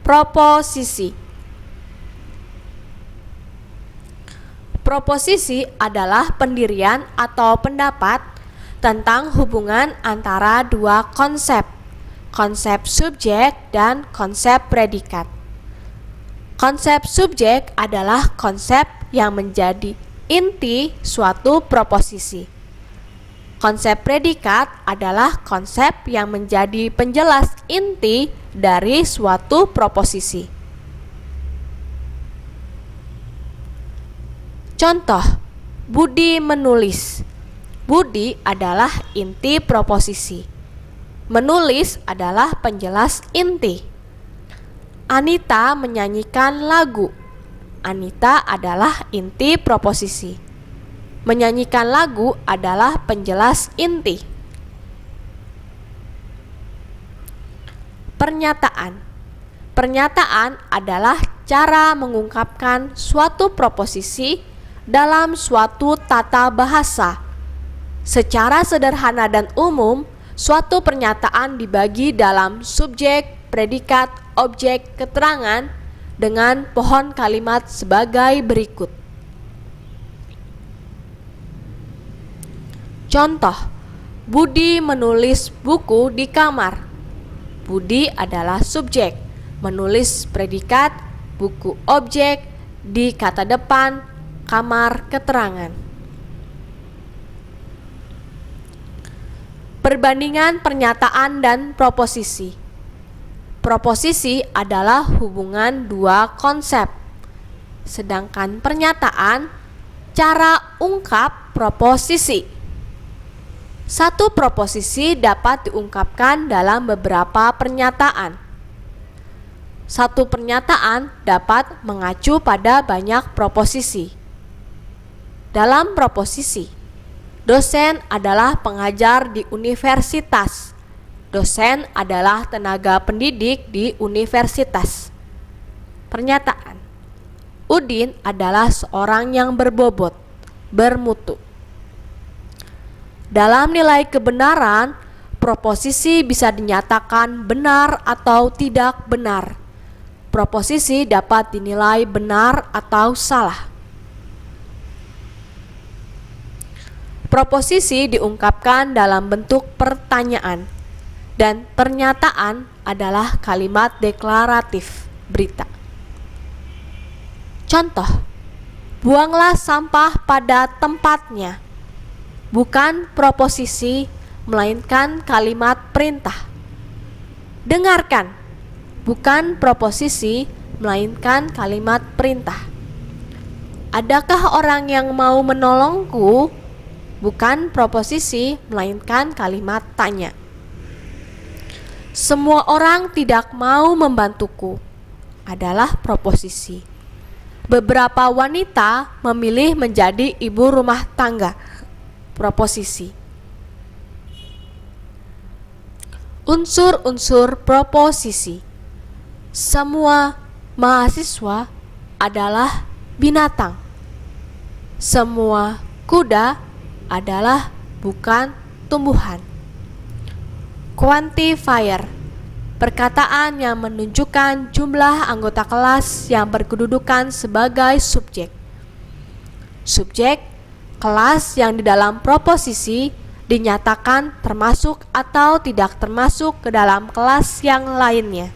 Proposisi. Proposisi adalah pendirian atau pendapat tentang hubungan antara dua konsep, konsep subjek dan konsep predikat. Konsep subjek adalah konsep yang menjadi inti suatu proposisi. Konsep predikat adalah konsep yang menjadi penjelas inti dari suatu proposisi. Contoh, Budi menulis. Budi adalah inti proposisi. Menulis adalah penjelas inti. Anita menyanyikan lagu. Anita adalah inti proposisi. Menyanyikan lagu adalah penjelas inti. Pernyataan. Pernyataan adalah cara mengungkapkan suatu proposisi dalam suatu tata bahasa. Secara sederhana dan umum, suatu pernyataan dibagi dalam subjek, predikat, objek, keterangan dengan pohon kalimat sebagai berikut. Contoh, Budi menulis buku di kamar. Budi adalah subjek, menulis predikat, buku objek, di kata depan, kamar keterangan. Perbandingan pernyataan dan proposisi. Proposisi adalah hubungan dua konsep, sedangkan pernyataan cara ungkap proposisi. Satu proposisi dapat diungkapkan dalam beberapa pernyataan. Satu pernyataan dapat mengacu pada banyak proposisi. Dalam proposisi, dosen adalah pengajar di universitas. Dosen adalah tenaga pendidik di universitas. Pernyataan, Udin adalah seorang yang berbobot, bermutu. Dalam nilai kebenaran, proposisi bisa dinyatakan benar atau tidak benar. Proposisi dapat dinilai benar atau salah. Proposisi diungkapkan dalam bentuk pertanyaan, dan pernyataan adalah kalimat deklaratif berita. Contoh, buanglah sampah pada tempatnya. Bukan proposisi, melainkan kalimat perintah. Dengarkan, bukan proposisi, melainkan kalimat perintah. Adakah orang yang mau menolongku? Bukan proposisi, melainkan kalimat tanya. Semua orang tidak mau membantuku adalah proposisi. Beberapa wanita memilih menjadi ibu rumah tangga. Proposisi. Unsur-unsur proposisi. Semua mahasiswa adalah binatang. Semua kuda adalah bukan tumbuhan. Quantifier, perkataan yang menunjukkan jumlah anggota kelas yang berkedudukan sebagai subjek. Subjek, kelas yang di dalam proposisi dinyatakan termasuk atau tidak termasuk ke dalam kelas yang lainnya.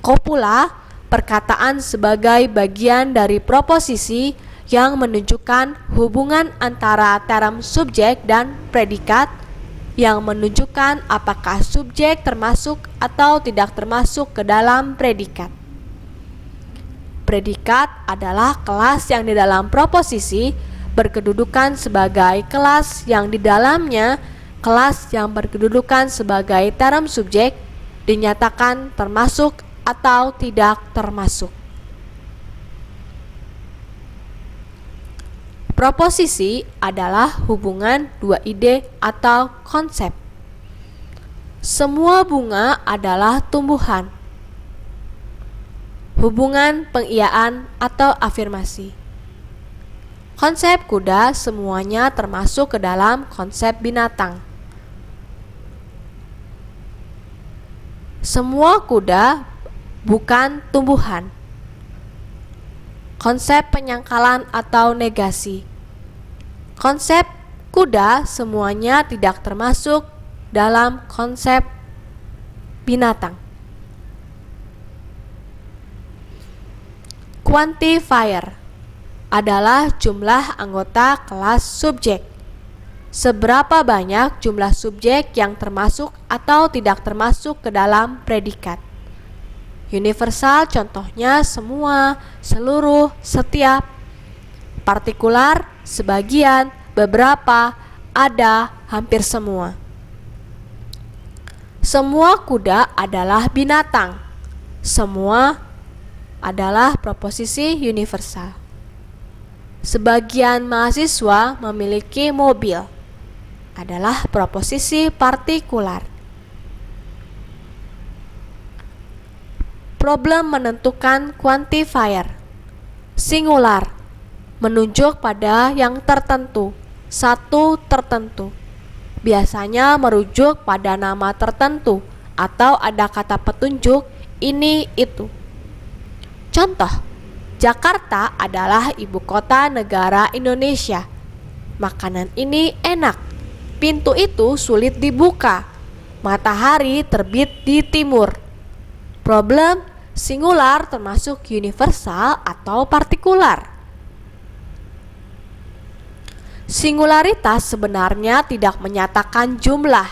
Copula, perkataan sebagai bagian dari proposisi yang menunjukkan hubungan antara term subjek dan predikat, yang menunjukkan apakah subjek termasuk atau tidak termasuk ke dalam predikat. Predikat adalah kelas yang di dalam proposisi berkedudukan sebagai kelas yang di dalamnya kelas yang berkedudukan sebagai term subjek dinyatakan termasuk atau tidak termasuk. Proposisi adalah hubungan dua ide atau konsep. Semua bunga adalah tumbuhan. Hubungan pengiyaan atau afirmasi. Konsep kuda semuanya termasuk ke dalam konsep binatang. Semua kuda bukan tumbuhan. Konsep penyangkalan atau negasi. Konsep kuda semuanya tidak termasuk dalam konsep binatang. Quantifier adalah jumlah anggota kelas subjek. Seberapa banyak jumlah subjek yang termasuk atau tidak termasuk ke dalam predikat. Universal contohnya semua, seluruh, setiap. Partikular, sebagian, beberapa, ada, hampir semua. Semua kuda adalah binatang. Semua adalah proposisi universal. Sebagian mahasiswa memiliki mobil adalah proposisi partikular. Problem menentukan quantifier. Singular menunjuk pada yang tertentu, satu tertentu. Biasanya merujuk pada nama tertentu atau ada kata petunjuk ini itu. Contoh, Jakarta adalah ibu kota negara Indonesia. Makanan ini enak. Pintu itu sulit dibuka. Matahari terbit di timur. Problem singular termasuk universal atau partikular. Singularitas sebenarnya tidak menyatakan jumlah,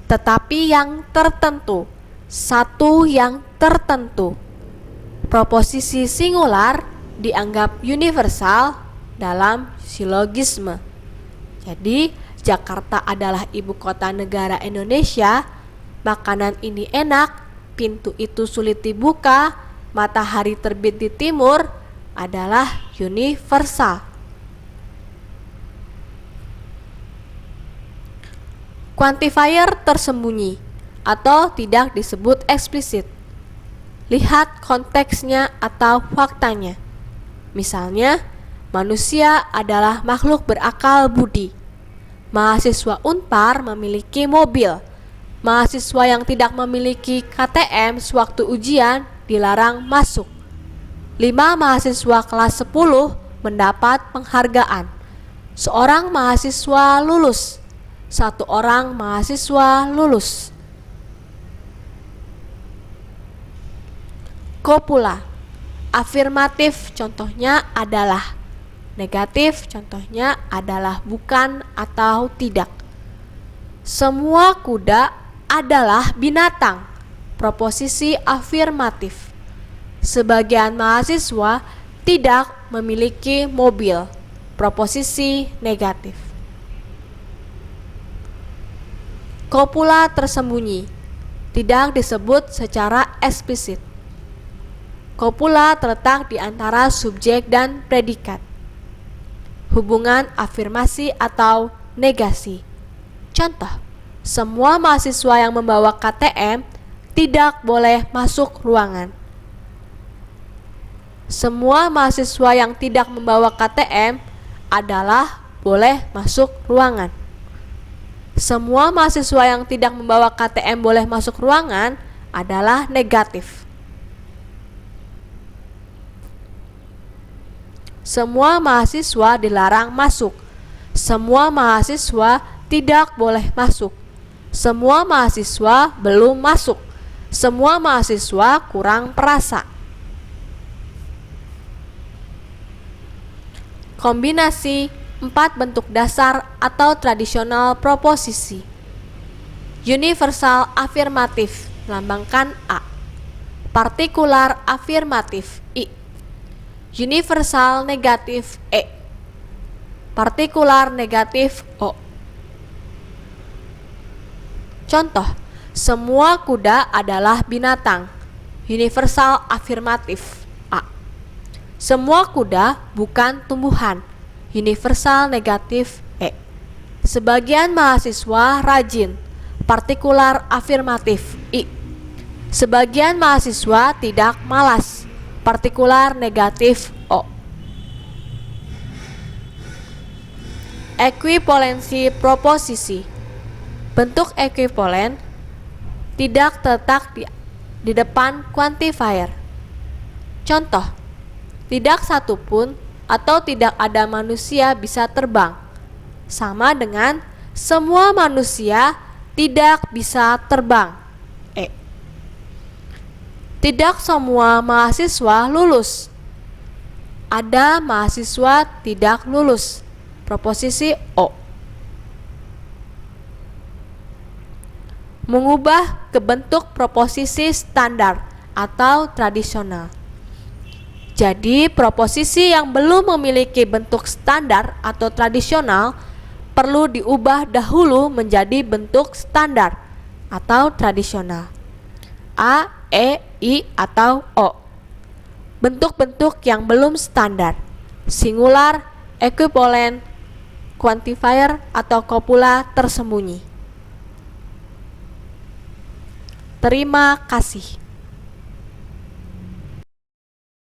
tetapi yang tertentu, satu yang tertentu. Proposisi singular dianggap universal dalam silogisme. Jadi, Jakarta adalah ibu kota negara Indonesia, makanan ini enak, pintu itu sulit dibuka, matahari terbit di timur adalah universal. Quantifier tersembunyi atau tidak disebut eksplisit. Lihat konteksnya atau faktanya. Misalnya, manusia adalah makhluk berakal budi. Mahasiswa Unpar memiliki mobil. Mahasiswa yang tidak memiliki KTM sewaktu ujian dilarang masuk. 5 mahasiswa kelas 10 mendapat penghargaan. Seorang mahasiswa lulus. 1 orang mahasiswa lulus. Kopula. Afirmatif contohnya adalah. Negatif contohnya adalah bukan atau tidak. Semua kuda adalah binatang. Proposisi afirmatif. Sebagian mahasiswa tidak memiliki mobil. Proposisi negatif. Kopula tersembunyi. Tidak disebut secara eksplisit. Kopula terletak di antara subjek dan predikat. Hubungan afirmasi atau negasi. Contoh, semua mahasiswa yang membawa KTM tidak boleh masuk ruangan. Semua mahasiswa yang tidak membawa KTM adalah boleh masuk ruangan. Semua mahasiswa yang tidak membawa KTM boleh masuk ruangan adalah negatif. Semua mahasiswa dilarang masuk. Semua mahasiswa tidak boleh masuk. Semua mahasiswa belum masuk. Semua mahasiswa kurang perasa. Kombinasi 4 bentuk dasar atau tradisional proposisi. Universal afirmatif, lambangkan A. Partikular afirmatif, I. Universal negatif, E. Partikular negatif, O. Contoh, semua kuda adalah binatang. Universal afirmatif, A. Semua kuda bukan tumbuhan. Universal negatif, E. Sebagian mahasiswa rajin. Partikular afirmatif, I. Sebagian mahasiswa tidak malas. Partikular negatif, O. Ekuivalensi proposisi. Bentuk ekuivalen tidak terletak di depan quantifier. Contoh, tidak satu pun atau tidak ada manusia bisa terbang, sama dengan semua manusia tidak bisa terbang. Tidak semua mahasiswa lulus. Ada mahasiswa tidak lulus. Proposisi O. Mengubah ke bentuk proposisi standar atau tradisional. Jadi, proposisi yang belum memiliki bentuk standar atau tradisional perlu diubah dahulu menjadi bentuk standar atau tradisional. A, E, I, atau O. Bentuk-bentuk yang belum standar: singular, equivalent, quantifier, atau kopula tersembunyi. Terima kasih.